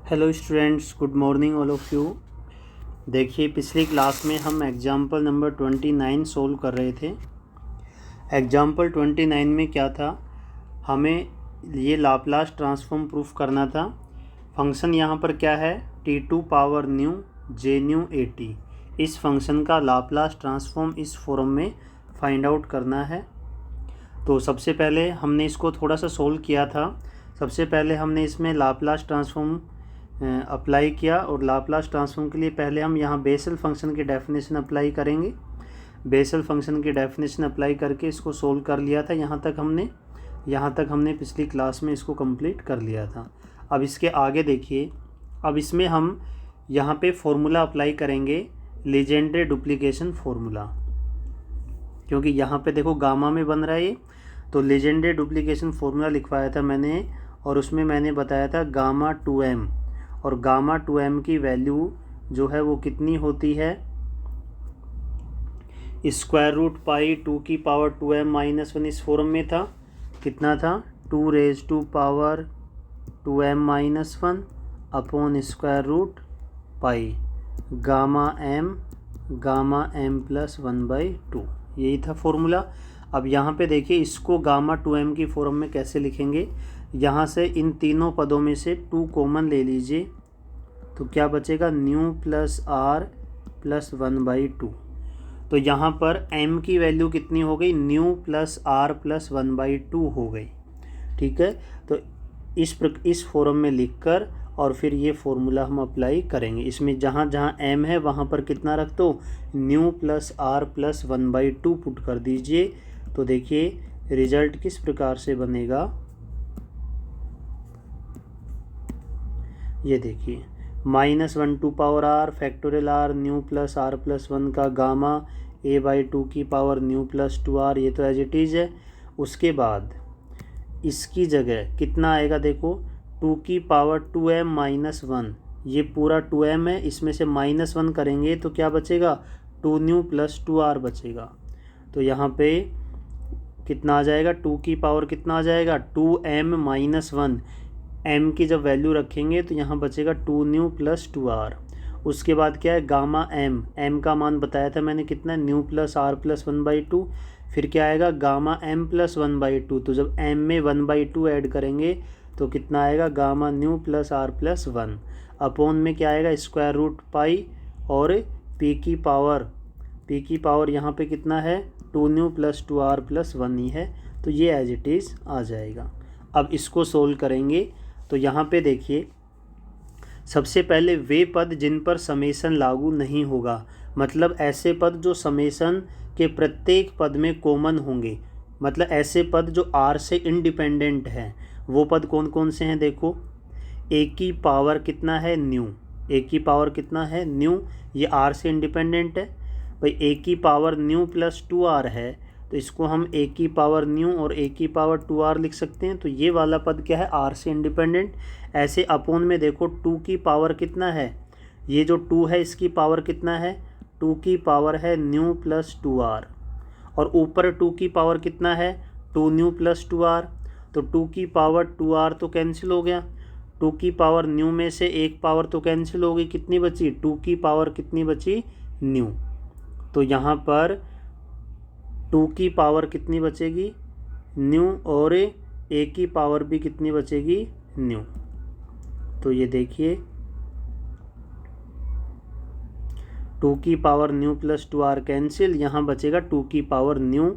Hello students, good morning all of you. देखिए, पिछली class में हम एग्जाम्पल नंबर 29 सोल्व कर रहे थे। एग्जाम्पल 29 में क्या था, हमें ये लाप्लास ट्रांसफॉर्म प्रूफ करना था। फंक्शन यहाँ पर क्या है, t2 पावर न्यू जे न्यू ए टी। इस फंक्शन का लाप्लास ट्रांसफॉर्म इस फॉर्म में फाइंड आउट करना है। तो सबसे पहले हमने इसको थोड़ा सा सोल्व किया था। सबसे पहले हमने इसमें लाप्लास ट्रांसफॉर्म अप्लाई किया, और लाप्लास ट्रांसफॉर्म के लिए पहले हम यहाँ बेसल फंक्शन की डेफिनेशन अप्लाई करेंगे। बेसल फंक्शन की डेफिनेशन अप्लाई करके इसको सोल्व कर लिया था। यहाँ तक हमने पिछली क्लास में इसको कंप्लीट कर लिया था। अब इसके आगे देखिए, अब इसमें हम यहाँ पे फॉर्मूला अप्लाई करेंगे, लीजेंड्रे डुप्लीकेशन फार्मूला, क्योंकि यहाँ पे देखो गामा में बन रहा है ये। तो लीजेंड्रे डुप्लीकेशन फार्मूला लिखवाया था मैंने, और उसमें मैंने बताया था गामा 2m, और गामा 2m की वैल्यू जो है वो कितनी होती है, स्क्वायर रूट पाई 2 की पावर 2m माइनस 1 इस फॉर्म में था। कितना था, 2 raise to power 2m minus 1 upon square root pi gamma m plus 1/2, यही था फॉर्मूला। अब यहाँ पे देखिए, इसको गामा 2m की फॉर्म में कैसे लिखेंगे। यहाँ से इन तीनों पदों में से 2 कॉमन ले लीजिए, तो क्या बचेगा, न्यू प्लस r प्लस 1/2। तो यहाँ पर m की वैल्यू कितनी हो गई, न्यू प्लस r प्लस 1/2 हो गई। ठीक है, तो इस फॉर्म में लिखकर और फिर ये फॉर्मूला हम अप्लाई करेंगे। इसमें जहाँ जहाँ m है वहाँ पर कितना रख दो, new plus r plus 1/2 put कर दीजिए। तो देखिए रिजल्ट किस प्रकार से बनेगा, ये देखिए, -1 to power r factorial r nu plus r plus 1 का गामा a/2 की पावर न्यू प्लस 2r, ये तो एज इट इज़ है। उसके बाद इसकी जगह कितना आएगा, देखो 2 की पावर 2m माइनस 1, ये पूरा 2m है, इसमें से -1 करेंगे तो क्या बचेगा, 2 न्यू प्लस 2r बचेगा। तो यहाँ पे कितना आ जाएगा, 2 की पावर कितना आ जाएगा, 2m माइनस 1, m की जब वैल्यू रखेंगे तो यहाँ बचेगा 2 न्यू प्लस 2r। उसके बाद क्या है, गामा m का मान बताया था मैंने कितना, न्यू प्लस r प्लस 1/2। फिर क्या आएगा, गामा m प्लस 1/2। तो जब m में 1/2 ऐड करेंगे तो कितना आएगा, gamma nu plus r plus 1 upon में क्या आएगा, स्क्वायर रूट पाई, और p की पावर यहाँ पे कितना है, 2 न्यू प्लस 2r प्लस 1 ही है। तो ये एज इट इज़ आ जाएगा। अब इसको सोल्व करेंगे तो यहाँ पे देखिए, सबसे पहले वे पद जिन पर समेसन लागू नहीं होगा, मतलब ऐसे पद जो समेसन के प्रत्येक पद में कॉमन होंगे, मतलब ऐसे पद जो r से इंडिपेंडेंट हैं, वो पद कौन कौन से हैं। देखो, a की पावर कितना है, न्यू, a की पावर कितना है, न्यू, ये r से इंडिपेंडेंट है भाई। a की पावर न्यू प्लस 2r है, तो इसको हम a की पावर न्यू और a की पावर 2r लिख सकते हैं। तो ये वाला पद क्या है, r से इंडिपेंडेंट। ऐसे अपोन में देखो 2 की पावर कितना है, ये जो 2 है इसकी पावर कितना है, 2 की पावर है न्यू प्लस 2r, और ऊपर 2 की पावर कितना है, 2 न्यू प्लस 2r। तो 2 की पावर 2r तो कैंसिल हो गया, 2 की पावर न्यू में से एक पावर तो कैंसिल हो गई, कितनी बची, 2 की पावर कितनी बची, न्यू। तो यहाँ पर 2 की पावर कितनी बचेगी, न्यू, और a की पावर भी कितनी बचेगी, न्यू। तो ये देखिए, 2 की power new plus 2r cancel, यहाँ बचेगा 2 की पावर न्यू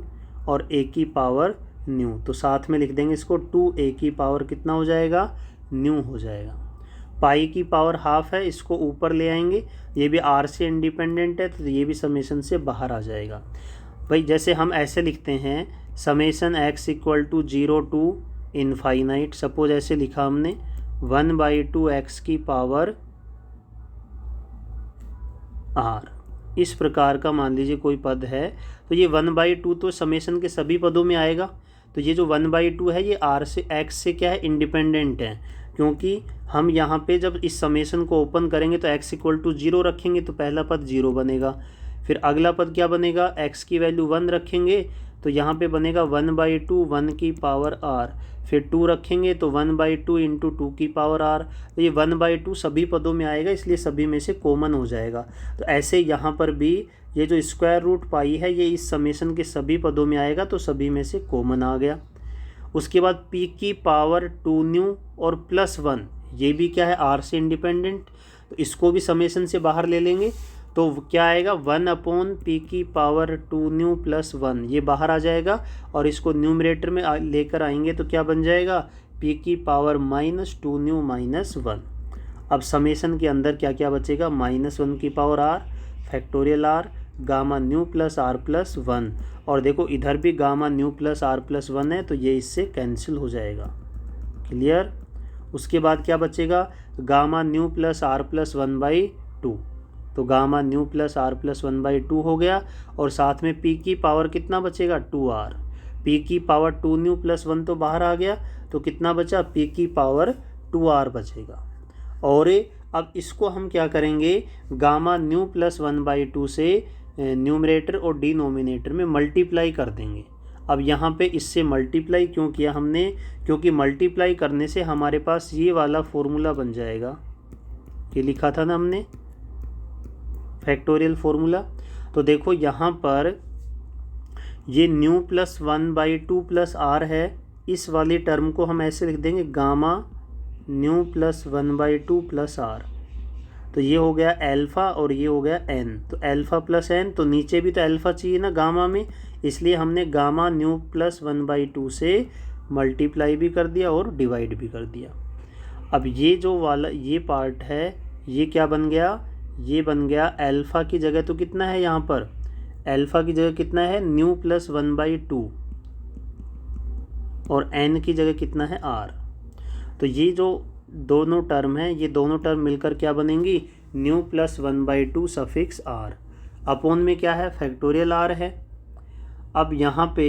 और a की पावर न्यू। तो साथ में लिख देंगे इसको, 2a की पावर कितना हो जाएगा, न्यू हो जाएगा। पाई की पावर हाफ है, इसको ऊपर ले आएंगे, ये भी r से इंडिपेंडेंट है, तो ये भी समेसन से बाहर आ जाएगा भाई। जैसे हम ऐसे लिखते हैं, summation x equal to 0 to infinite, suppose ऐसे लिखा हमने 1/2 x की पावर r, इस प्रकार का मान लीजिए कोई पद है। तो ये 1/2 तो समेसन के सभी पदों में आएगा। तो ये जो 1/2 है ये r से x से क्या है, इंडिपेंडेंट है, क्योंकि हम यहाँ पे जब इस समेसन को ओपन करेंगे तो x इक्वल टू 0 रखेंगे तो पहला पद 0 बनेगा। फिर अगला पद क्या बनेगा, x की वैल्यू 1 रखेंगे तो यहाँ पे बनेगा 1/2 1 की पावर आर, फिर 2 रखेंगे तो 1/2 इंटू 2 की पावर आर। तो ये 1/2 सभी पदों में आएगा, इसलिए सभी में से कॉमन हो जाएगा। तो ऐसे यहाँ पर भी ये जो स्क्वायर रूट पाई है ये इस समेशन के सभी पदों में आएगा, तो सभी में से कॉमन आ गया। उसके बाद p की पावर 2 न्यू और +1, ये भी क्या है, r से इंडिपेंडेंट, तो इसको भी समेशन से बाहर ले लेंगे तो क्या आएगा 1/p की पावर 2 न्यू +1, ये बाहर आ जाएगा और इसको न्यूमरेटर में लेकर आएंगे तो क्या बन जाएगा p की पावर -2 न्यू -1। अब समेशन के अंदर क्या क्या बचेगा, -1 की power r factorial r gamma nu plus r plus 1, और देखो इधर भी gamma nu plus r plus 1 है, तो ये इससे कैंसिल हो जाएगा। क्लियर। उसके बाद क्या बचेगा, gamma nu plus r plus 1/2, तो gamma nu plus r plus 1/2 हो गया, और साथ में p की पावर कितना बचेगा 2r, p की पावर 2 न्यू प्लस 1 तो बाहर आ गया, तो कितना बचा p की पावर 2r बचेगा। और अब इसको हम क्या करेंगे, गामा न्यू प्लस 1/2 से न्यूमरेटर और डिनोमिनेटर में मल्टीप्लाई कर देंगे। अब यहाँ पे इससे मल्टीप्लाई क्यों किया हमने, क्योंकि मल्टीप्लाई करने से हमारे पास ये वाला फॉर्मूला बन जाएगा, ये लिखा था ना हमने फैक्टोरियल फॉर्मूला। तो देखो यहाँ पर ये न्यू प्लस 1/2 प्लस r है, इस वाली टर्म को हम ऐसे लिख देंगे gamma nu plus 1/2 plus r, तो ये हो गया अल्फ़ा और ये हो गया n, तो अल्फ़ा प्लस n, तो नीचे भी तो अल्फ़ा चाहिए ना गामा में, इसलिए हमने गामा न्यू प्लस 1/2 से मल्टीप्लाई भी कर दिया और डिवाइड भी कर दिया। अब ये जो वाला ये पार्ट है ये क्या बन गया, ये बन गया अल्फ़ा की जगह तो कितना है यहाँ पर, अल्फ़ा की जगह कितना है न्यू प्लस 1/2 और n की जगह कितना है r, तो ये जो दोनों टर्म हैं ये दोनों टर्म मिलकर क्या बनेंगी, new plus 1/2 suffix r, upon में क्या है फैक्टोरियल r है। अब यहाँ पे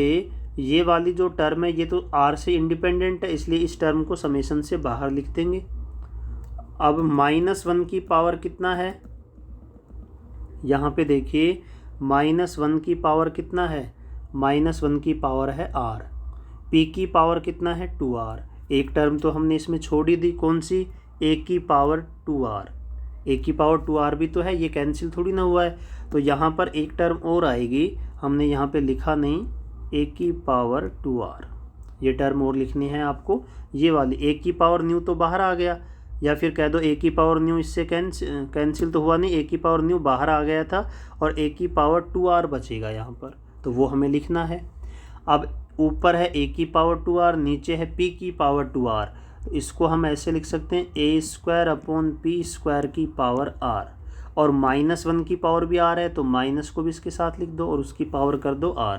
ये वाली जो टर्म है ये तो r से इंडिपेंडेंट है, इसलिए इस टर्म को समेशन से बाहर लिख देंगे। अब -1 की पावर कितना है, यहाँ पे देखिए -1 की पावर कितना है, -1 की पावर है r, p की पावर कितना है 2r, एक टर्म तो हमने इसमें छोड़ ही दी, कौन सी, a की पावर 2r, a की पावर 2r भी तो है, ये कैंसिल थोड़ी ना हुआ है, तो यहाँ पर एक टर्म और आएगी, हमने यहाँ पे लिखा नहीं, a की पावर 2r, ये टर्म और लिखनी है आपको, ये वाली a की पावर न्यू तो बाहर आ गया, या फिर कह दो a की पावर न्यू, इससे कैंसिल तो हुआ नहीं, a की पावर न्यू बाहर आ गया था और a की पावर 2r बचेगा यहाँ पर, तो वो हमें लिखना है। अब ऊपर है a की पावर 2r, नीचे है p की पावर 2r, तो इसको हम ऐसे लिख सकते हैं a² p² की पावर r, और -1 की पावर भी r है तो माइनस को भी इसके साथ लिख दो और उसकी पावर कर दो r,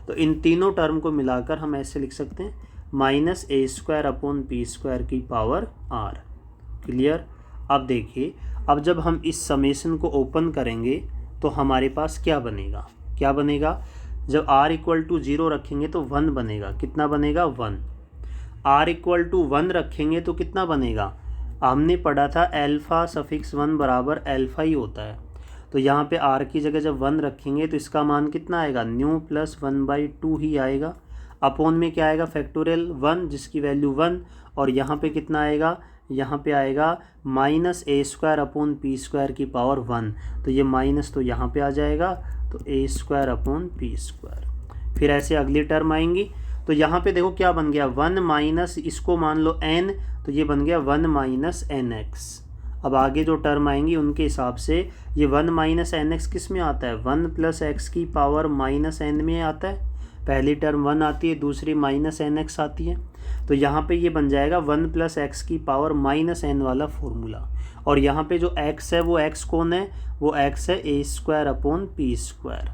तो इन तीनों टर्म को मिलाकर हम ऐसे लिख सकते हैं -a² p² की पावर r। क्लियर। अब देखिए, अब जब हम इस समेशन को ओपन करेंगे तो हमारे पास क्या बनेगा, क्या बनेगा, जब r = 0 रखेंगे तो 1 बनेगा, कितना बनेगा 1, r = 1 रखेंगे तो कितना बनेगा, हमने पढ़ा था अल्फ़ा सफिक्स 1 बराबर अल्फ़ा ही होता है, तो यहाँ पे r की जगह जब 1 रखेंगे तो इसका मान कितना आएगा, न्यू प्लस 1/2 ही आएगा, अपोन में क्या आएगा फैक्टोरियल 1 जिसकी वैल्यू 1, और यहाँ पे कितना आएगा, यहाँ पे आएगा -a² p² की पावर 1, तो ये माइनस तो यहाँ पे आ जाएगा, तो a² p²। फिर ऐसे अगली टर्म आएंगी, तो यहाँ पे देखो क्या बन गया 1 माइनस, इसको मान लो n, तो ये बन गया 1 - nx। अब आगे जो टर्म आएंगी उनके हिसाब से ये 1 - nx किस में आता है, 1 + x की पावर -n में आता है, पहली टर्म 1 आती है, दूसरी -nx आती है, तो यहाँ पे ये बन जाएगा 1 + x की पावर -n वाला फॉर्मूला, और यहाँ पे जो x है वो x कौन है, वो x है a² p²,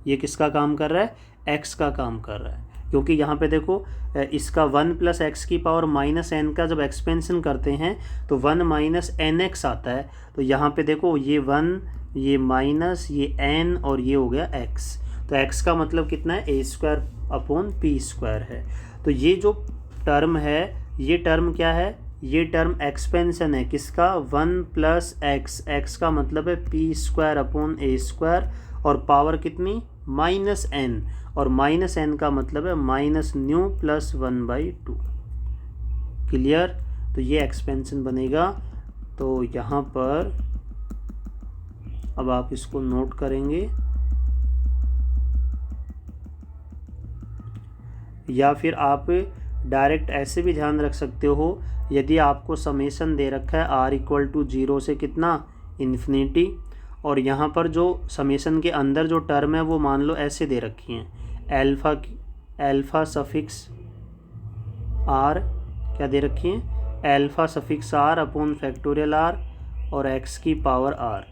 ये किसका काम कर रहा है, x का काम कर रहा है, क्योंकि यहाँ पे देखो इसका 1 + x की पावर -n का जब एक्सपेंशन करते हैं तो 1 - nx आता है, तो यहाँ पे देखो ये 1, ये माइनस, ये n और ये हो गया x, तो x का मतलब कितना है a² p² है। तो ये जो टर्म है ये टर्म क्या है, ये टर्म एक्सपेंशन है किसका, 1 + x, x का मतलब है p² a², और पावर कितनी -n, और -n का मतलब है -ν+1/2। क्लियर? तो ये एक्सपेंशन बनेगा। तो यहाँ पर अब आप इसको नोट करेंगे, या फिर आप डायरेक्ट ऐसे भी ध्यान रख सकते हो, यदि आपको समेशन दे रखा है r=0 से कितना, इन्फिनिटी, और यहाँ पर जो समेशन के अंदर जो टर्म है वो मान लो ऐसे दे रखी हैं, एल्फ़ा सफिक्स r, क्या दे रखी हैं, alpha suffix r upon factorial r और x की पावर r।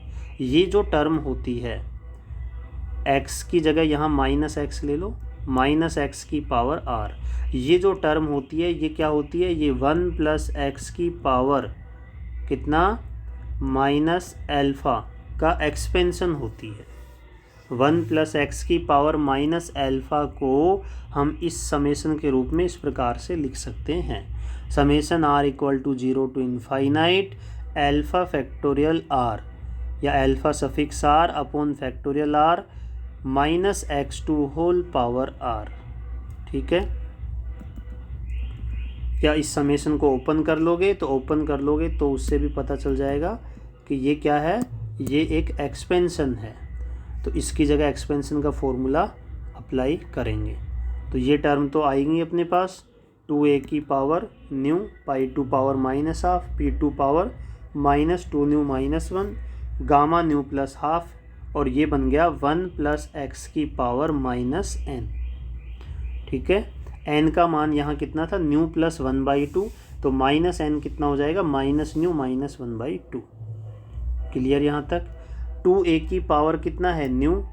ये जो टर्म होती है, x की जगह यहाँ -x ले लो, -x की पावर r, ये जो टर्म होती है ये क्या होती है, ये 1+x की पावर कितना, -α का एक्सपेंशन होती है। 1+x की पावर -α को हम इस समेशन के रूप में इस प्रकार से लिख सकते हैं, summation r=0 to infinite alpha factorial r या alpha suffix r upon factorial r -x² r। ठीक है? या इस समेशन को ओपन कर लोगे तो उससे भी पता चल जाएगा कि ये क्या है, ये एक एक्सपेंशन है। तो इसकी जगह एक्सपेंशन का फॉर्मूला अप्लाई करेंगे। तो ये टर्म तो आएंगी अपने पास, 2a की power new π2⁻½ p2 -2ν−1 gamma new +½ और ये बन गया 1+x की पावर -n। ठीक है? n का मान यहाँ कितना था, ν+1/2, तो -n कितना हो जाएगा, -ν−1/2। क्लियर यहाँ तक? 2a की पावर कितना है, न्यू,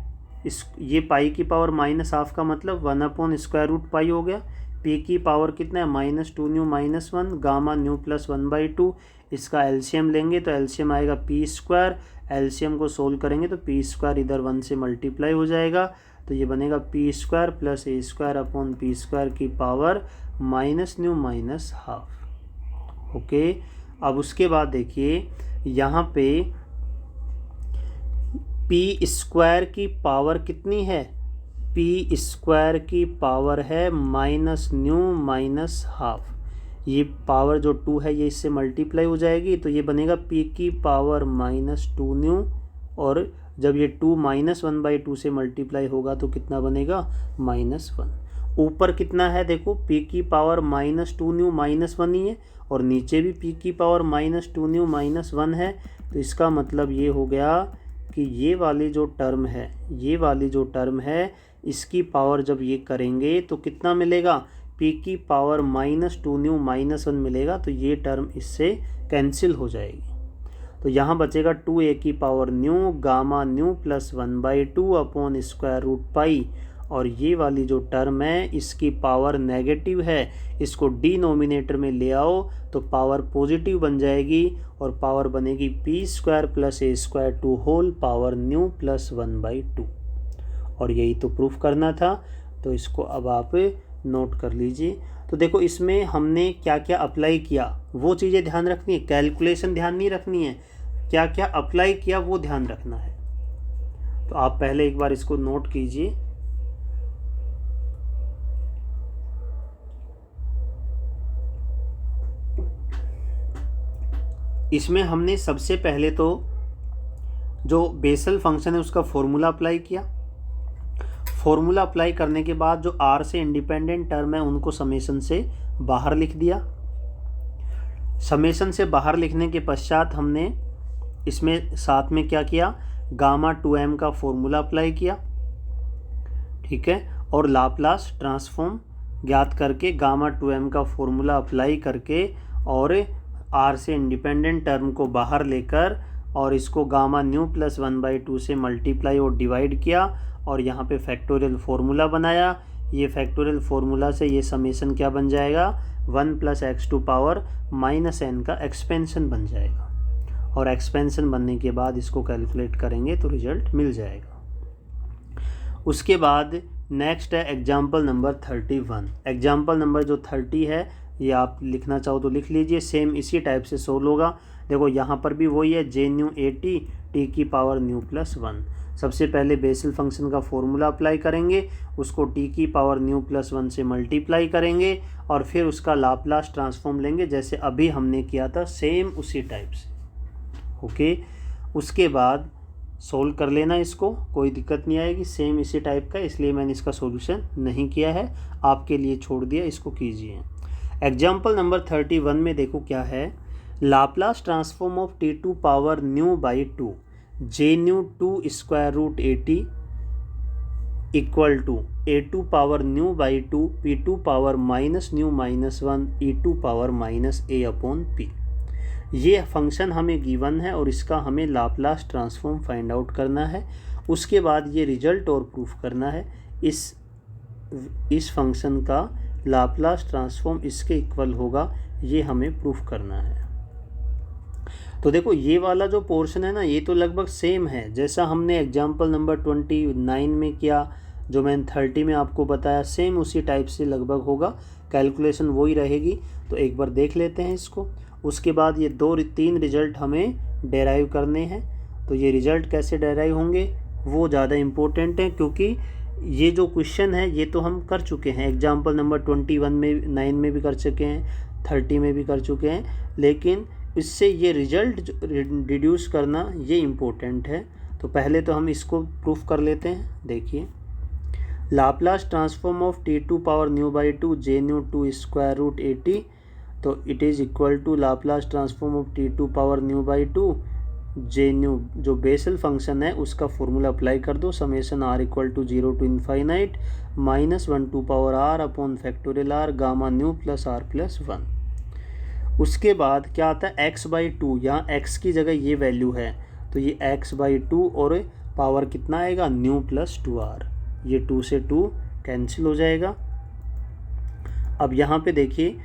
ये पाई की पावर -½ का मतलब 1/√π हो गया। p की पावर कितना है, -2ν−1 गामा ν+1/2। इसका एलसीएम लेंगे तो एलसीएम आएगा p², एलसीएम को सोल्व करेंगे तो p² इधर 1 से मल्टीप्लाई हो जाएगा, तो ये बनेगा p² + a² अपॉन p² की पावर -ν−½ ओके। अब उसके बाद देखिए यहाँ पे p² की पावर कितनी है, p² की पावर है -ν−½ ये पावर जो 2 है ये इससे मल्टीप्लाई हो जाएगी, तो ये बनेगा p की पावर -2ν, और जब ये 2 -1/2 से मल्टीप्लाई होगा तो कितना बनेगा, -1। ऊपर कितना है देखो, p की पावर -2ν-1 ही है, और नीचे भी p की पावर -2ν-1 है। तो इसका मतलब ये हो गया कि ये वाली जो टर्म है इसकी पावर जब ये करेंगे तो कितना मिलेगा, p की पावर -2ν-1 मिलेगा, तो ये टर्म इससे कैंसिल हो जाएगी। तो यहाँ बचेगा 2a की पावर न्यू गामा ν+1/2 अपॉन √π, और ये वाली जो टर्म है इसकी पावर नेगेटिव है, इसको डिनोमिनेटर में ले आओ तो पावर पॉजिटिव बन जाएगी, और पावर बनेगी p² + a² ν+1/2। और यही तो प्रूफ करना था, तो इसको अब आप नोट कर लीजिए। तो देखो इसमें हमने क्या क्या अप्लाई किया वो चीज़ें ध्यान रखनी है, कैलकुलेशन ध्यान नहीं रखनी है, क्या क्या अप्लाई किया वो ध्यान रखना है। तो आप पहले एक बार इसको नोट कीजिए। इसमें हमने सबसे पहले तो जो बेसल फंक्शन है उसका फॉर्मूला अप्लाई किया। फॉर्मूला अप्लाई करने के बाद जो r से इंडिपेंडेंट टर्म है उनको समेशन से बाहर लिख दिया। समेशन से बाहर लिखने के पश्चात हमने इसमें साथ में क्या किया, गामा 2m का फॉर्मूला अप्लाई किया। ठीक है? और लाप्लास ट्रांसफॉर्म ज्ञात करके गामा 2m का फॉर्मूला अप्लाई करके और r से इंडिपेंडेंट टर्म को बाहर लेकर और इसको गामा ν+1/2 से मल्टीप्लाई और डिवाइड किया, और यहाँ पे फैक्टोरियल फार्मूला बनाया। ये फैक्टोरियल फार्मूला से ये समेशन क्या बन जाएगा, 1+x⁻⁻n का एक्सपेंशन बन जाएगा, और एक्सपेंशन बनने के बाद इसको कैलकुलेट करेंगे तो रिजल्ट मिल जाएगा। उसके बाद नेक्स्ट है एग्जाम्पल नंबर 31। एग्जाम्पल नंबर जो 30 है ये आप लिखना चाहो तो लिख लीजिए, सेम इसी टाइप से सोल्व होगा। देखो यहाँ पर भी वही है, j⁻⁴ at t की पावर ν+1। सबसे पहले बेसल फंक्शन का फॉर्मूला अप्लाई करेंगे, उसको टी की पावर न्यू प्लस 1 से मल्टीप्लाई करेंगे और फिर उसका लाप्लास ट्रांसफॉर्म लेंगे जैसे अभी हमने किया था, सेम उसी टाइप से। ओके, उसके बाद सोल्व कर लेना इसको, कोई दिक्कत नहीं आएगी, सेम इसी टाइप का, इसलिए मैंने इसका सॉल्यूशन नहीं किया है, आपके लिए छोड़ दिया, इसको कीजिए। एग्जाम्पल नंबर 31 में देखो क्या है, Laplace transform of t to power nu by 2 J nu to square root a t equal to a to power nu by 2 p to power minus nu minus 1 e to power minus a upon p. ये function हमें given है और इसका हमें Laplace transform find out करना है। उसके बाद ये रिजल्ट और प्रूफ करना है, इस फंक्शन का लाप्लास ट्रांसफॉर्म इसके इक्वल होगा, ये हमें प्रूफ करना है। तो देखो ये वाला जो पोर्शन है ना, ये तो लगभग सेम है जैसा हमने एग्जाम्पल नंबर 29 में किया, जो मैंने 30 में आपको बताया, सेम उसी टाइप से लगभग होगा, कैलकुलेशन वही रहेगी। तो एक बार देख लेते हैं इसको। उसके बाद ये 2-3 रिजल्ट हमें डेराइव करने हैं। तो ये रिजल्ट कैसे डेराइव होंगे वो ज़्यादा इम्पोर्टेंट है, क्योंकि ये जो क्वेश्चन है ये तो हम कर चुके हैं, एग्जाम्पल नंबर 9 में भी कर चुके हैं, 30 में भी कर चुके हैं, लेकिन इससे ये रिजल्ट डिड्यूस करना ये इम्पोर्टेंट है। तो पहले तो हम इसको प्रूफ कर लेते हैं। देखिए, Laplace transform of t to power nu by 2 J nu to square root a t, तो it is equal to Laplace transform of t to power nu by 2 J nu, जो बेसल फंक्शन है उसका formula apply कर दो, summation r equal to 0 to infinite minus 1 to power r upon factorial r gamma nu plus r plus 1। उसके बाद क्या आता है, x बाई 2, यहाँ x की जगह ये वैल्यू है, तो ये x बाई 2 और पावर कितना आएगा, न्यू प्लस 2r, ये 2 से 2 कैंसिल हो जाएगा। अब यहाँ पे देखिए,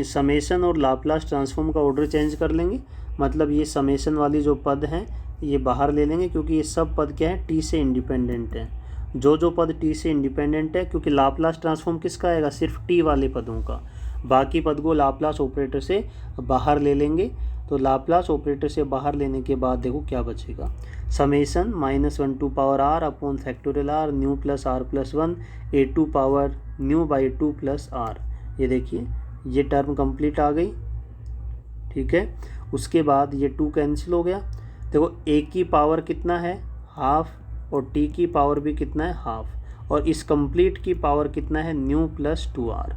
समेशन और लाप्लास ट्रांसफॉर्म का ऑर्डर चेंज कर लेंगे, मतलब ये समेशन वाली जो पद हैं ये बाहर ले लेंगे, क्योंकि ये सब पद क्या है, टी से इंडिपेंडेंट है। जो पद टी से इंडिपेंडेंट है, क्योंकि लाप्लास ट्रांसफॉर्म किसका आएगा, सिर्फ टी वाले पदों का, बाकी पद को लाप्लास ऑपरेटर से बाहर ले लेंगे। तो लाप्लास ऑपरेटर से बाहर लेने के बाद देखो क्या बचेगा, summation -1 to power r upon factorial r nu plus r plus 1 a to power nu by 2 plus r. ये देखिए ये टर्म कंप्लीट आ गई, ठीक है। उसके बाद ये 2 कैंसिल हो गया। देखो ए की पावर कितना है, हाफ, और टी की पावर भी कितना है, हाफ, और इस कंप्लीट की पावर कितना है, न्यू प्लस 2r।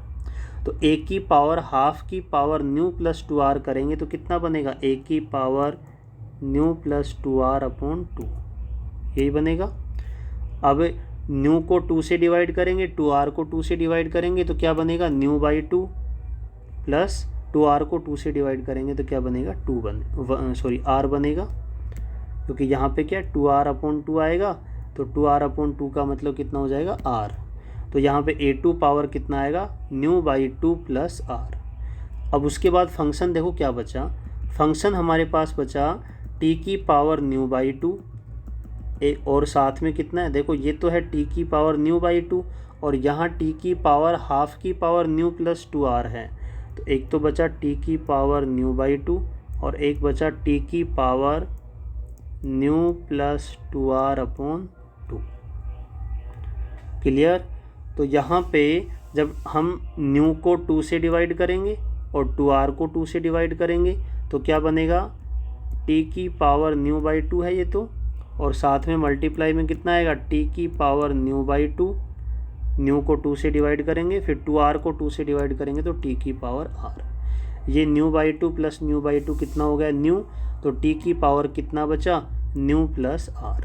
तो ए की पावर हाफ की पावर न्यू प्लस 2r करेंगे तो कितना बनेगा, ए की power new plus 2r upon 2, यही बनेगा। अब न्यू को 2 से डिवाइड करेंगे, 2r को 2 से डिवाइड करेंगे तो क्या बनेगा, न्यू बाई 2 प्लस 2r को 2 से डिवाइड करेंगे तो क्या बनेगा, r बनेगा, क्योंकि यहाँ पे क्या 2r अपॉन 2 आएगा, तो 2r अपॉन 2 का मतलब कितना हो जाएगा, r। तो यहाँ पे a2 पावर कितना आएगा, न्यू बाई 2 प्लस r। अब उसके बाद फंक्शन देखो क्या बचा, फंक्शन हमारे पास बचा t की पावर न्यू बाई 2, और साथ में कितना है, देखो ये तो है t की पावर न्यू बाई 2, और यहाँ t की पावर हाफ की पावर न्यू प्लस 2r है। तो एक तो बचा t की पावर न्यू बाई 2 और एक बचा t की power new plus 2r upon 2। Clear. तो यहाँ पे जब हम न्यू को 2 से डिवाइड करेंगे और 2r को 2 से डिवाइड करेंगे तो क्या बनेगा, t की पावर न्यू बाई 2 है ये तो, और साथ में मल्टीप्लाई में कितना आएगा, t की पावर न्यू बाई 2, न्यू को 2 से डिवाइड करेंगे, फिर 2r को 2 से डिवाइड करेंगे तो t की पावर r। ये new by 2 plus new by 2 कितना हो गया, न्यू, तो t की पावर कितना बचा, न्यू प्लस r।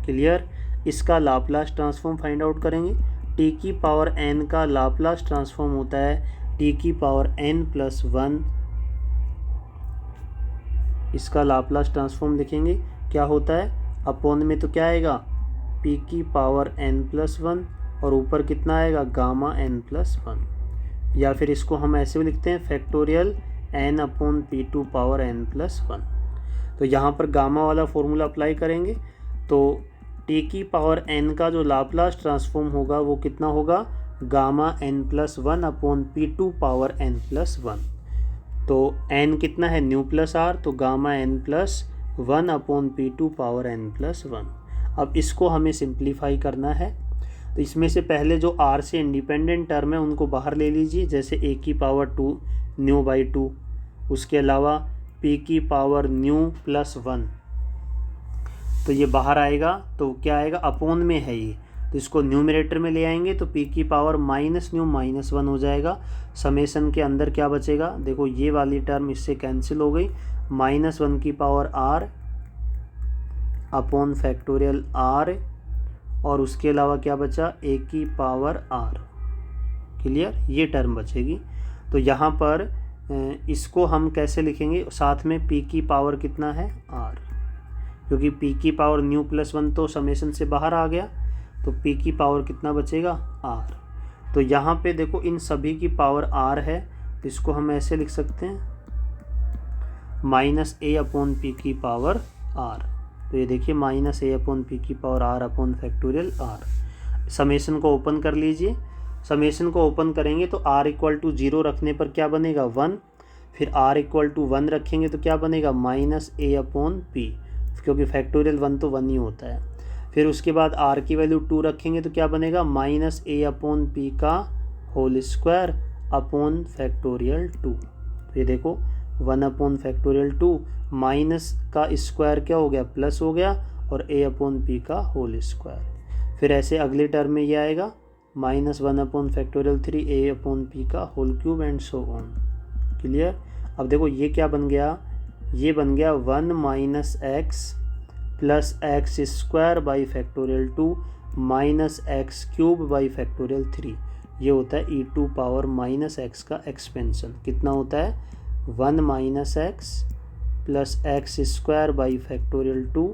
क्लियर। इसका लाप्लास ट्रांसफॉर्म फाइंड आउट करेंगे। t की पावर n का लाप्लास ट्रांसफॉर्म होता है t की पावर n प्लस 1, इसका लाप्लास ट्रांसफॉर्म लिखेंगे क्या होता है, अपॉन में तो क्या आएगा, p की पावर n प्लस 1 और ऊपर कितना आएगा, गामा n प्लस 1, या फिर इसको हम ऐसे भी लिखते हैं factorial n upon p2 power n plus 1। तो यहाँ पर गामा वाला फॉर्मूला अप्लाई करेंगे तो t की पावर n का जो लाप्लास ट्रांसफॉर्म होगा वो कितना होगा, gamma n plus 1 upon p2 power n plus 1। तो n कितना है, न्यू प्लस r, तो gamma n plus 1 upon p2 power n plus 1। अब इसको हमें सिंप्लीफाई करना है। तो इसमें से पहले जो r से इंडिपेंडेंट टर्म है उनको बाहर ले लीजिए, जैसे a की पावर 2 न्यू बाई 2, उसके अलावा p की पावर न्यू प्लस 1, तो ये बाहर आएगा तो क्या आएगा, अपॉन में है ये, तो इसको न्यूमरेटर में ले आएंगे तो p की पावर माइनस न्यू माइनस 1 हो जाएगा। समेशन के अंदर क्या बचेगा, देखो ये वाली टर्म इससे कैंसिल हो गई, -1 की power r upon factorial r, और उसके अलावा क्या बचा, a की पावर r। क्लियर, ये टर्म बचेगी। तो यहाँ पर इसको हम कैसे लिखेंगे, साथ में p की पावर कितना है, r, क्योंकि p की पावर न्यू प्लस 1 तो समेशन से बाहर आ गया, तो p की पावर कितना बचेगा, r। तो यहाँ पे देखो इन सभी की पावर r है, तो इसको हम ऐसे लिख सकते हैं -a अपॉन p की पावर r। तो ये देखिए -a अपॉन p की power r upon factorial r। Summation को ओपन कर लीजिए, समेशन को ओपन करेंगे तो r इक्वल टू 0 रखने पर क्या बनेगा, 1, फिर r इक्वल टू 1 रखेंगे तो क्या बनेगा, -a अपॉन p, क्योंकि फैक्टोरियल 1 तो 1 ही होता है। फिर उसके बाद r की वैल्यू 2 रखेंगे तो क्या बनेगा, -a अपॉन p का होल स्क्वायर अपॉन फैक्टोरियल 2। तो ये देखो 1 अपॉन फैक्टोरियल 2, माइनस का स्क्वायर क्या हो गया, प्लस हो गया, और a अपॉन p का होल स्क्वायर। फिर ऐसे अगले टर्म में ये आएगा -1 upon factorial 3 a upon p का whole cube and so on. Clear. अब देखो ये क्या बन गया, ये बन गया 1 minus x plus x square by factorial 2 minus x cube by factorial 3। ये होता है e to power minus x का एक्सपेंशन। कितना होता है, 1 minus x plus x square by factorial 2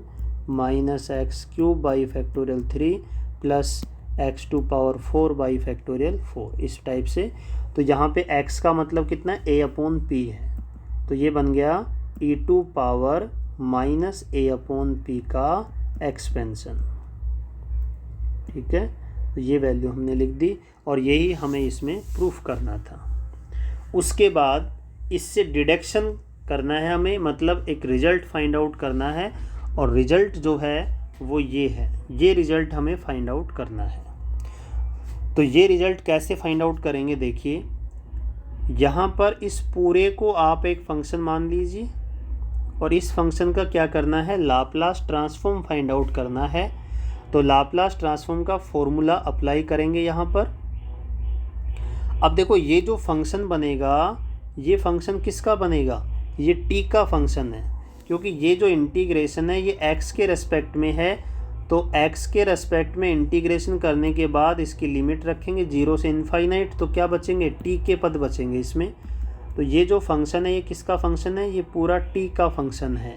minus x cube by factorial 3 plus x to power 4 by factorial 4, इस type से। तो यहाँ पे x का मतलब कितना है, a अपॉन p है, तो ये बन गया e to power minus a upon p का एक्सपेंशन। ठीक है, तो ये वैल्यू हमने लिख दी और यही हमें इसमें प्रूफ करना था। उसके बाद इससे डिडक्शन करना है हमें, मतलब एक रिजल्ट फाइंड आउट करना है, और रिजल्ट जो है वो ये है, ये रिजल्ट हमें फाइंड आउट करना है। तो ये रिजल्ट कैसे फाइंड आउट करेंगे, देखिए यहाँ पर इस पूरे को आप एक फंक्शन मान लीजिए और इस फंक्शन का क्या करना है, लाप्लास ट्रांसफॉर्म फाइंड आउट करना है। तो लाप्लास ट्रांसफॉर्म का फॉर्मूला अप्लाई करेंगे यहाँ पर। अब देखो ये जो फंक्शन बनेगा, ये फंक्शन किसका बनेगा, ये t का फंक्शन है, क्योंकि ये जो इंटीग्रेशन है ये x के रेस्पेक्ट में है। तो x के रेस्पेक्ट में इंटीग्रेशन करने के बाद इसकी लिमिट रखेंगे 0 से इनफाइनाइट, तो क्या बचेंगे, t के पद बचेंगे इसमें। तो ये जो फंक्शन है ये किसका फंक्शन है, ये पूरा t का फंक्शन है,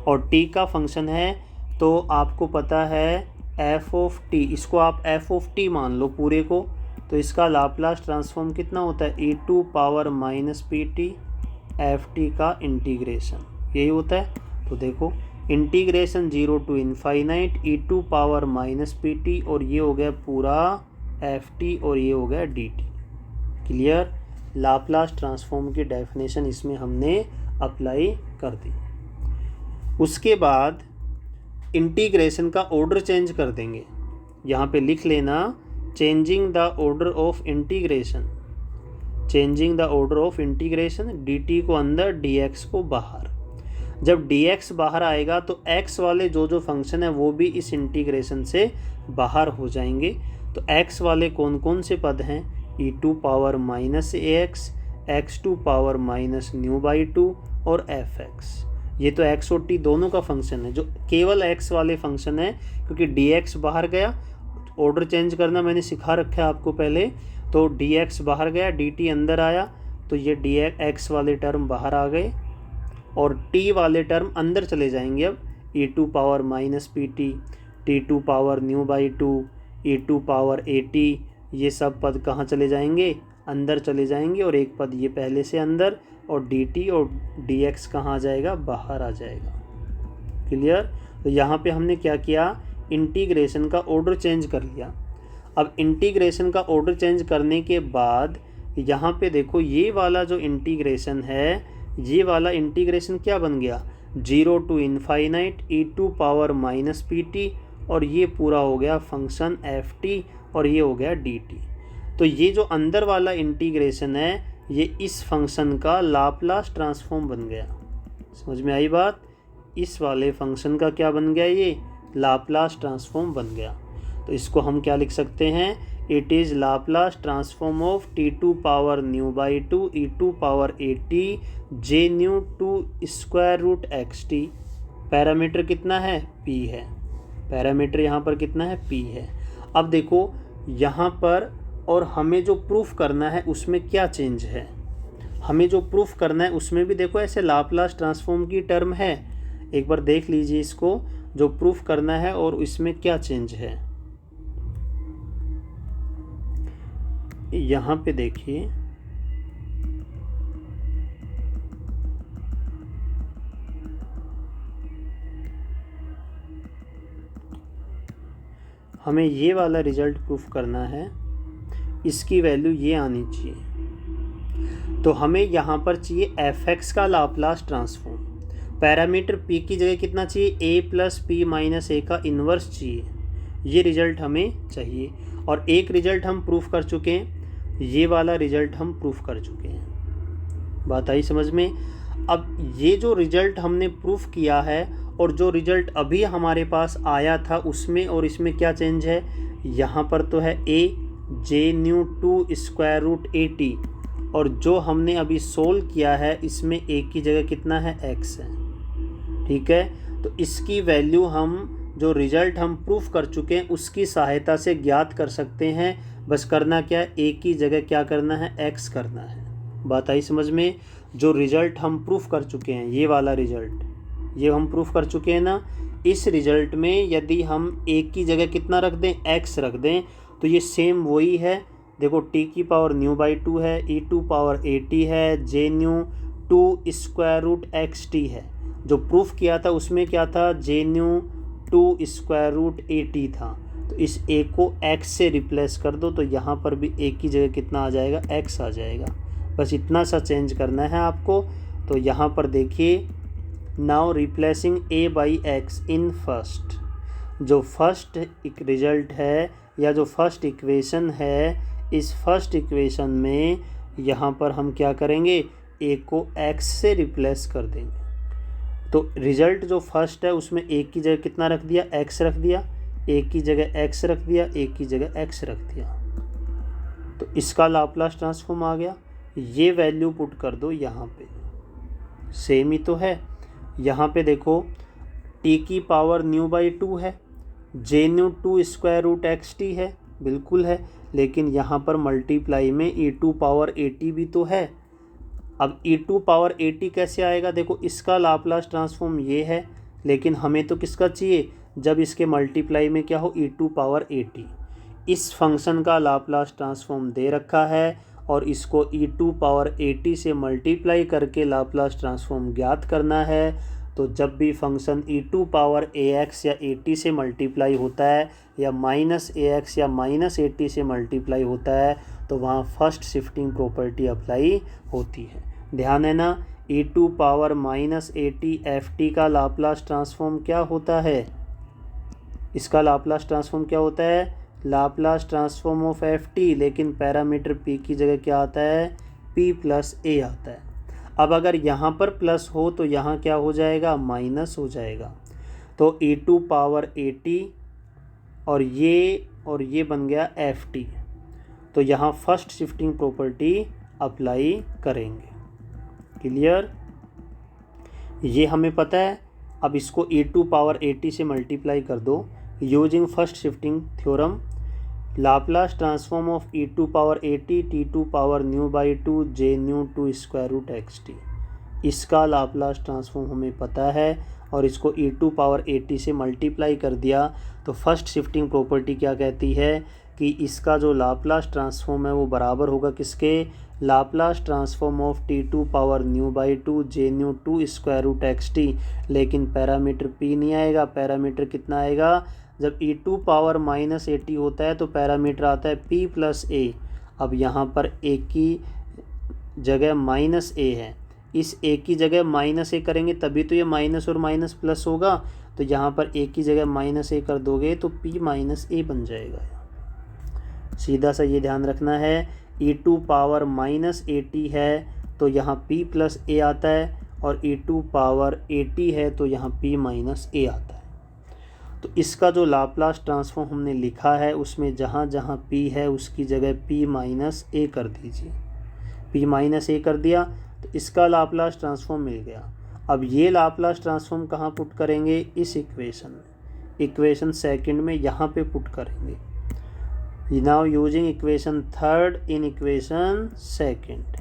और t का फंक्शन है तो आपको पता है f ऑफ t, इसको आप f ऑफ t मान लो पूरे को। तो इसका लाप्लास ट्रांसफॉर्म कितना होता है, e to power minus p t f t का इंटीग्रेशन, यही होता है। तो देखो integration 0 to infinite e to power minus p t, और ये हो गया पूरा एफ टी, और ये हो गया D T. Clear, Laplace transform की डेफिनेशन इसमें हमने अप्लाई कर दी। उसके बाद इंटीग्रेशन का ऑर्डर चेंज कर देंगे, यहाँ पे लिख लेना changing the order of integration, changing the order of integration, dt को अंदर dx को बाहर। जब dx बाहर आएगा तो x वाले जो फंक्शन है वो भी इस इंटीग्रेशन से बाहर हो जाएंगे। तो x वाले कौन कौन से पद हैं, e to power minus ax, x to power minus nu by 2 और fx। ये तो x और t दोनों का फंक्शन है, जो केवल x वाले फंक्शन है, क्योंकि dx बाहर गया। ऑर्डर चेंज करना मैंने सिखा रखा है आपको पहले। तो dx बाहर गया, dt अंदर आया, तो ये dx वाले टर्म बाहर आ गए और t वाले टर्म अंदर चले जाएंगे। अब e to power minus p t, t to power nu by 2, e to power a t, ये सब पद कहाँ चले जाएंगे, अंदर चले जाएंगे, और एक पद ये पहले से अंदर, और dt और dx कहाँ आ जाएगा, बाहर आ जाएगा। क्लियर। तो यहाँ पे हमने क्या किया, इंटीग्रेशन का ऑर्डर चेंज कर लिया। अब इंटीग्रेशन का ऑर्डर चेंज करने के बाद यहाँ पे देखो ये वाला जो इंटीग्रेशन है, ये वाला इंटीग्रेशन क्या बन गया, 0 to infinite e to power minus p t और ये पूरा हो गया फंक्शन एफ टी और ये हो गया डी टी। तो ये जो अंदर वाला इंटीग्रेशन है ये इस फंक्शन का लाप्लास ट्रांसफॉर्म बन गया। समझ में आई बात? इस वाले फंक्शन का क्या बन गया? ये लाप्लास ट्रांसफॉर्म बन गया। तो इसको हम क्या लिख सकते हैं? It is Laplace transform of t to power nu by two e to power a t J nu to square root x t. Parameter कितना है? पी है। पैरामीटर यहाँ पर कितना है? पी है। अब देखो यहाँ पर और हमें जो प्रूफ करना है उसमें क्या चेंज है? हमें जो प्रूफ करना है उसमें भी देखो ऐसे लाप्लास ट्रांसफॉर्म की टर्म है। एक बार देख लीजिए इसको, जो प्रूफ करना है और इसमें क्या चेंज है। यहाँ पे देखिए, हमें ये वाला रिजल्ट प्रूफ करना है, इसकी वैल्यू ये आनी चाहिए। तो हमें यहाँ पर चाहिए एफ एक्स का लाप्लास ट्रांसफॉर्म। पैरामीटर पी की जगह कितना चाहिए? ए प्लस पी माइनस ए का इन्वर्स चाहिए। ये रिजल्ट हमें चाहिए और एक रिजल्ट हम प्रूफ कर चुके हैं, ये वाला रिजल्ट हम प्रूफ कर चुके हैं। बात आई समझ में? अब ये जो रिजल्ट हमने प्रूफ किया है और जो रिजल्ट अभी हमारे पास आया था उसमें और इसमें क्या चेंज है? यहाँ पर तो है a J nu to square root a t और जो हमने अभी सोल्व किया है इसमें ए की जगह कितना है? एक्स है। ठीक है, तो इसकी वैल्यू हम जो रिजल्ट हम प्रूफ कर चुके हैं उसकी सहायता से ज्ञात कर सकते हैं। बस करना क्या है? ए की जगह क्या करना है? एक्स करना है। बात आई समझ में? जो रिजल्ट हम प्रूफ कर चुके हैं, ये वाला रिजल्ट, ये हम प्रूफ कर चुके हैं ना, इस रिजल्ट में यदि हम ए की जगह कितना रख दें? एक्स रख दें, तो ये सेम वही है। देखो टी की पावर न्यू बाई टू है, e to power a t है, J nu to square root x t है। जो प्रूफ किया था उसमें क्या था? J nu to square root a t था। तो इस ए को एक्स से रिप्लेस कर दो तो यहाँ पर भी ए की जगह कितना आ जाएगा? एक्स आ जाएगा। बस इतना सा चेंज करना है आपको। तो यहाँ पर देखिए, now replacing A by x in first, जो फर्स्ट रिजल्ट है या जो फर्स्ट इक्वेशन है, इस फर्स्ट इक्वेशन में यहाँ पर हम क्या करेंगे? ए को एक्स से रिप्लेस कर देंगे। तो रिजल्ट जो फर्स्ट है उसमें ए की जगह कितना रख दिया? एक्स रख दिया। ए की जगह एक्स रख दिया, ए की जगह एक्स रख दिया। तो इसका लाप्लास ट्रांसफॉर्म आ गया। ये वैल्यू पुट कर दो यहाँ पे, सेम ही तो है। यहाँ पे देखो टी की पावर न्यू बाई टू है, J nu to square root x t है, बिल्कुल है, लेकिन यहाँ पर मल्टीप्लाई में e to power a t भी तो है। अब e to power a t कैसे आएगा? देखो इसका लाप्लास ट्रांसफॉर्म ये है, लेकिन हमें तो किसका चाहिए? जब इसके मल्टीप्लाई में क्या हो? E to power a t. इस फंक्शन का लाप्लास ट्रांसफॉर्म दे रखा है और इसको e to power a t से मल्टीप्लाई करके लाप्लास ट्रांसफॉर्म ज्ञात करना है। तो जब भी function e to power a x या ए टी से मल्टीप्लाई होता है या माइनस ए एक्स या माइनस ए टी से मल्टीप्लाई होता है तो वहाँ फर्स्ट शिफ्टिंग प्रॉपर्टी अप्लाई होती है। ध्यान है ना? E to power minus a t f t का लाप्लास ट्रांसफॉर्म क्या होता है? इसका लाप्लास ट्रांसफॉर्म क्या होता है? Laplace transform of f t, लेकिन पैरामीटर पी की जगह क्या आता है? पी प्लस ए आता है। अब अगर यहाँ पर प्लस हो तो यहाँ क्या हो जाएगा? माइनस हो जाएगा। तो e to power a t और ये बन गया एफ टी। तो यहाँ फर्स्ट शिफ्टिंग प्रॉपर्टी अप्लाई करेंगे। क्लियर? ये हमें पता है। अब इसको e to power a t से मल्टीप्लाई कर दो using first shifting theorem. Laplace transform of e to power a t t to power nu by two J nu to square root x t, इसका Laplace transform हमें पता है और इसको e to power a t से multiply कर दिया। तो फर्स्ट शिफ्टिंग प्रॉपर्टी क्या कहती है कि इसका जो लाप्लास ट्रांसफॉर्म है वो बराबर होगा किसके? Laplace transform of t to power nu by two J nu to square root x t. लेकिन पैरामीटर पी नहीं आएगा, पैरामीटर कितना आएगा? जब e to power minus a t होता है तो पैरामीटर आता है पी प्लस ए। अब यहाँ पर ए की जगह माइनस ए है, इस ए की जगह माइनस ए करेंगे तभी तो ये माइनस और माइनस प्लस होगा। तो यहाँ पर ए की जगह -a कर दोगे तो p माइनस ए बन जाएगा। सीधा सा ये ध्यान रखना है, e2 पावर -80 है तो यहाँ p प्लस a आता है, और e2 पावर 80 है तो यहाँ p माइनस a आता है। तो इसका जो लाप्लास ट्रांसफॉर्म हमने लिखा है उसमें जहाँ जहाँ p है उसकी जगह p माइनस a कर दीजिए। p माइनस a कर दिया तो इसका लाप्लास ट्रांसफॉर्म मिल गया। अब ये लाप्लास ट्रांसफॉर्म कहाँ पुट करेंगे, इस इक्वेशन में, इक्वेशन सेकंड में यहाँ पे पुट करेंगे। Now using equation third in equation second,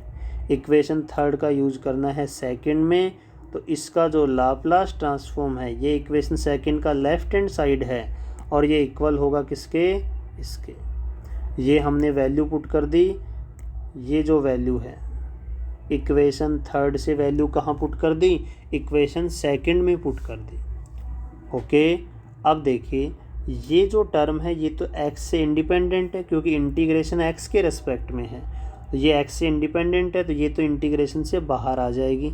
equation third का यूज करना है सेकंड में। तो इसका जो लाप्लास ट्रांसफॉर्म है, ये इक्वेशन सेकंड का लेफ्ट हैंड साइड है और ये इक्वल होगा किसके, इसके। ये हमने वैल्यू पुट कर दी, ये जो वैल्यू है इक्वेशन थर्ड से वैल्यू कहाँ पुट कर दी, इक्वेशन सेकंड में पुट कर दी। ओके, अब देखिए ये जो टर्म है ये तो x से इंडिपेंडेंट है क्योंकि इंटीग्रेशन x के रेस्पेक्ट में है, तो ये x से इंडिपेंडेंट है तो ये तो इंटीग्रेशन से बाहर आ जाएगी।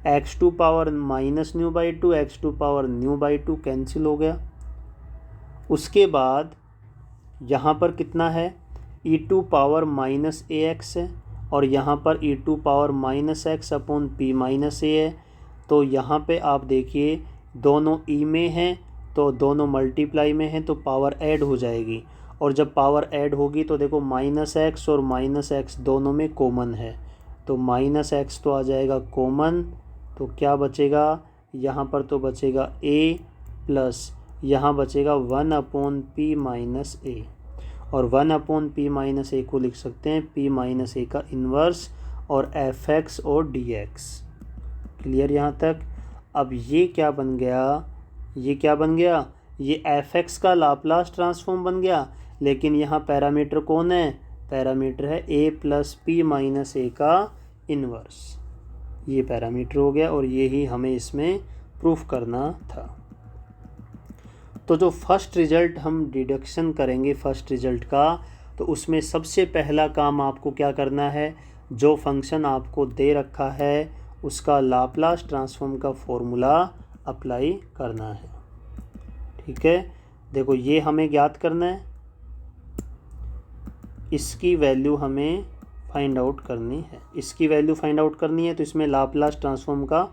x2 power -ν/2 x2 power ν/2 cancel हो गया। उसके बाद यहाँ पर कितना है, e2 पावर -ax है और यहाँ पर e2 power -x upon p minus a है। तो यहाँ पे आप देखिए दोनों e में हैं तो दोनों मल्टीप्लाई में हैं तो पावर ऐड हो जाएगी, और जब पावर ऐड होगी तो देखो -x और -x दोनों में कॉमन है तो -x तो आ जाएगा कॉमन, तो क्या बचेगा यहाँ पर, तो बचेगा a प्लस यहाँ बचेगा 1/p माइनस a, और 1/p माइनस a को लिख सकते हैं p माइनस a का इन्वर्स और fx और dx। क्लियर यहाँ तक। अब ये क्या बन गया, ये क्या बन गया, ये fx का लाप्लास ट्रांसफॉर्म बन गया, लेकिन यहाँ पैरामीटर कौन है, पैरामीटर है a plus p minus a का इन्वर्स। ये पैरामीटर हो गया और यही हमें इसमें प्रूफ करना था। तो जो फर्स्ट रिजल्ट हम डिडक्शन करेंगे फर्स्ट रिजल्ट का, तो उसमें सबसे पहला काम आपको क्या करना है, जो फंक्शन आपको दे रखा है उसका लाप्लास ट्रांसफॉर्म का फॉर्मूला अप्लाई करना है। ठीक है, देखो ये हमें ज्ञात करना है, इसकी वैल्यू हमें फाइंड आउट करनी है, इसकी वैल्यू फाइंड आउट करनी है। तो इसमें लाप्लास ट्रांसफॉर्म का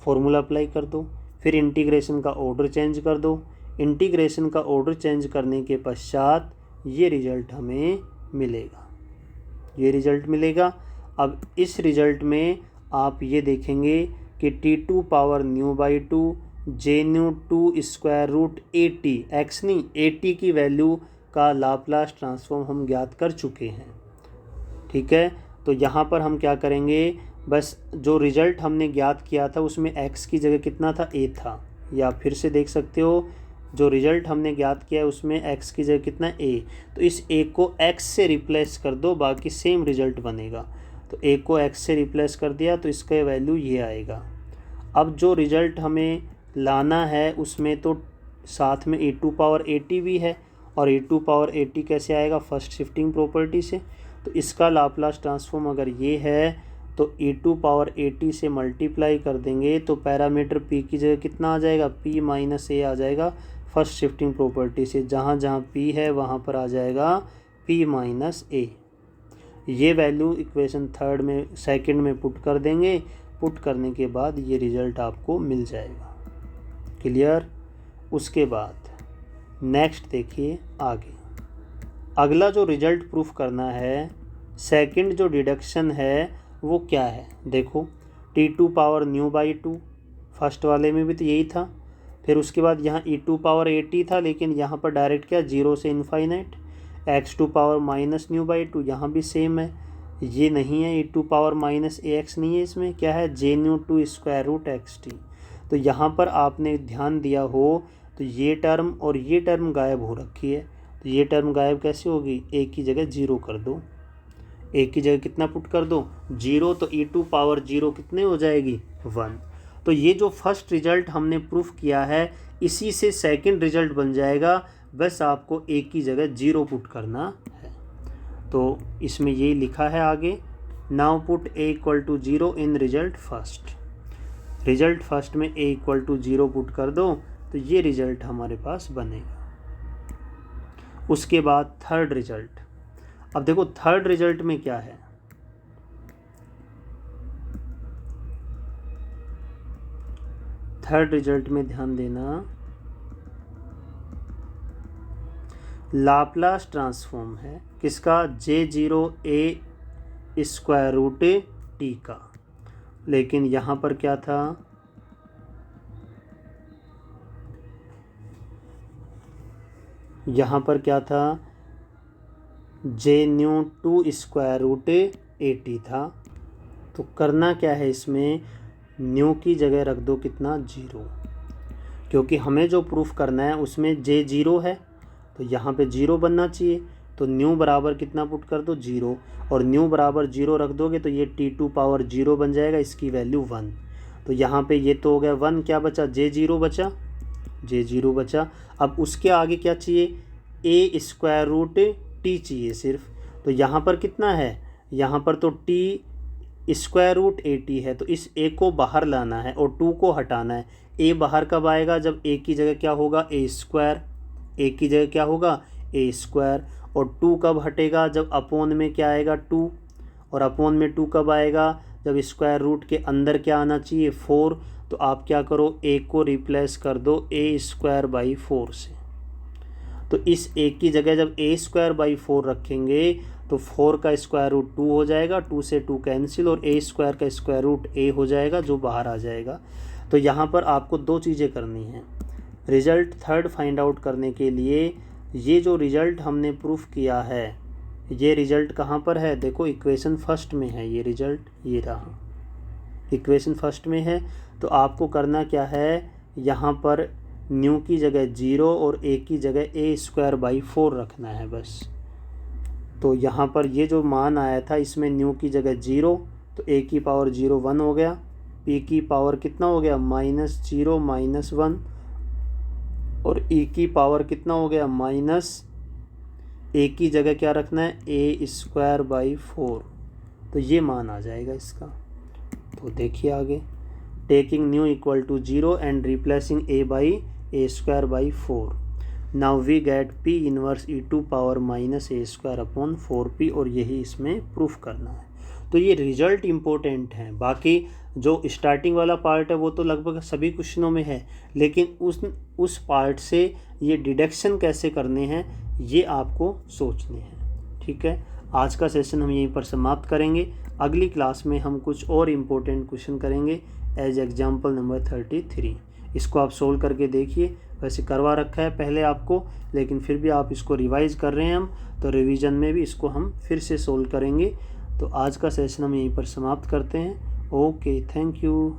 फॉर्मूला अप्लाई कर दो, फिर इंटीग्रेशन का ऑर्डर चेंज कर दो। इंटीग्रेशन का ऑर्डर चेंज करने के पश्चात ये रिजल्ट हमें मिलेगा, ये रिजल्ट मिलेगा। अब इस रिजल्ट में आप ये देखेंगे कि t2 power ν/2 jν2 square root 80 x नहीं 80 की वैल्यू का लाप्लास ट्रांसफॉर्म हम ज्ञात कर चुके हैं। ठीक है, तो यहाँ पर हम क्या करेंगे, बस जो रिजल्ट हमने ज्ञात किया था उसमें x की जगह कितना था, a था, या फिर से देख सकते हो जो रिजल्ट हमने ज्ञात किया है उसमें x की जगह कितना a, तो इस a को x से रिप्लेस कर दो, बाकी सेम रिजल्ट बनेगा। तो a को x से रिप्लेस कर दिया तो इसका वैल्यू ये आएगा। अब जो रिजल्ट हमें लाना है उसमें तो साथ में e2 पावर 80 भी है, और e2 पावर 80 कैसे आएगा, फर्स्ट शिफ्टिंग प्रॉपर्टी से। तो इसका लाप्लास ट्रांसफॉर्म अगर ये है तो e2 पावर 80 से मल्टीप्लाई कर देंगे तो पैरामीटर p की जगह कितना आ जाएगा, p माइनस a आ जाएगा फर्स्ट शिफ्टिंग प्रॉपर्टी से। जहाँ जहाँ p है वहाँ पर आ जाएगा p माइनस a। ये वैल्यू इक्वेशन थर्ड में सेकंड में पुट कर देंगे, पुट करने के बाद ये रिज़ल्ट आपको मिल जाएगा। क्लियर। उसके बाद नेक्स्ट देखिए आगे, अगला जो रिज़ल्ट प्रूफ करना है, सेकंड जो डिडक्शन है वो क्या है, देखो t2 पावर ν/2 फर्स्ट वाले में भी तो यही था, फिर उसके बाद यहाँ e2 पावर 80 था, लेकिन यहाँ पर डायरेक्ट क्या 0 से इनफाइनाइट। x2 पावर -ν/2 यहाँ भी सेम है, ये नहीं है e2 पावर -ax नहीं है, इसमें क्या है jν2 स्क्वायर रूट xt। तो यहाँ पर आपने ध्यान दिया हो तो ये टर्म और ये टर्म गायब हो रखी है, तो ये टर्म गायब कैसे होगी, a की जगह 0 कर दो, a की जगह कितना पुट कर दो 0, तो e2 पावर 0 कितने हो जाएगी 1। तो ये जो फर्स्ट रिजल्ट हमने प्रूफ किया है इसी से सेकंड रिजल्ट बन जाएगा, बस आपको a की जगह 0 पुट करना है। तो इसमें ये लिखा है आगे, now put a equal to 0 in result first. Result first में a इक्वल टू 0 पुट कर दो तो ये रिजल्ट हमारे पास बनेगा। उसके बाद थर्ड रिजल्ट, अब देखो थर्ड रिजल्ट में क्या है, थर्ड रिजल्ट में ध्यान देना, लाप्लास ट्रांसफॉर्म है किसका, J0 a square root t का। लेकिन यहाँ पर क्या था, यहाँ पर क्या था, J2 स्क्वायर रूट at था। तो करना क्या है, इसमें न्यू की जगह रख दो कितना, 0, क्योंकि हमें जो प्रूफ करना है उसमें J0 है तो यहाँ पे 0 बनना चाहिए। तो न्यू बराबर कितना पुट कर दो, 0, और न्यू बराबर 0 रख दोगे तो ये t2 पावर 0 बन जाएगा, इसकी वैल्यू 1। तो यहाँ पे ये तो हो गया 1, क्या बचा, J0 बचा, J0 बचा। अब उसके आगे क्या चाहिए, a स्क्वायर रूट t चाहिए सिर्फ। तो यहाँ पर कितना है, यहाँ पर तो t स्क्वायर रूट at है, तो इस a को बाहर लाना है और 2 को हटाना है। a बाहर कब आएगा, जब a की जगह क्या होगा, a स्क्वायर, a की जगह क्या होगा, a स्क्वायर, और 2 कब हटेगा, जब अपोन में क्या आएगा, 2, और अपोन में 2 कब आएगा, जब स्क्वायर रूट के अंदर क्या आना चाहिए, 4। तो आप क्या करो, a को रिप्लेस कर दो a स्क्वायर बाई 4 से। तो इस a की जगह जब a स्क्वायर बाई 4 रखेंगे तो 4 का स्क्वायर रूट 2 हो जाएगा, 2 से 2 कैंसिल, और a स्क्वायर का स्क्वायर रूट a हो जाएगा जो बाहर आ जाएगा। तो यहाँ पर आपको दो चीज़ें करनी हैं। रिज़ल्ट थर्ड फाइंड आउट करने के लिए ये जो रिज़ल्ट हमने प्रूफ किया है, ये रिज़ल्ट कहाँ पर है, देखो इक्वेशन फर्स्ट में है, ये रिज़ल्ट ये रहा, इक्वेशन फर्स्ट में है। तो आपको करना क्या है, यहाँ पर न्यू की जगह 0 और a की जगह a स्क्वायर बाई 4 रखना है बस। तो यहाँ पर ये जो मान आया था इसमें न्यू की जगह 0, तो a की पावर 0 1 हो गया, p की पावर कितना हो गया, -0 -1, और e की पावर कितना हो गया, a की जगह क्या रखना है, a स्क्वायर बाई 4। तो ये मान आ जाएगा इसका। तो देखिए आगे, taking nu equal to 0 and replacing a by a square by 4, now we get p inverse e2 power -a स्क्वायर अपॉन 4p, और यही इसमें प्रूफ करना है। तो ये रिजल्ट इम्पोर्टेंट है, बाकी जो स्टार्टिंग वाला पार्ट है वो तो लगभग सभी क्वेश्चनों में है, लेकिन उस पार्ट से ये डिडक्शन कैसे करने हैं ये आपको सोचने हैं। ठीक है, आज का सेशन हम यहीं पर समाप्त करेंगे। अगली क्लास में हम कुछ और इम्पोर्टेंट क्वेश्चन करेंगे एज एग्जाम्पल नंबर 33। इसको आप सोल्व करके देखिए, वैसे करवा रखा है पहले आपको, लेकिन फिर भी आप इसको रिवाइज कर रहे हैं हम, तो रिवीजन में भी इसको हम फिर से सोल्व करेंगे। तो आज का सेशन हम यहीं पर समाप्त करते हैं। Okay, thank you.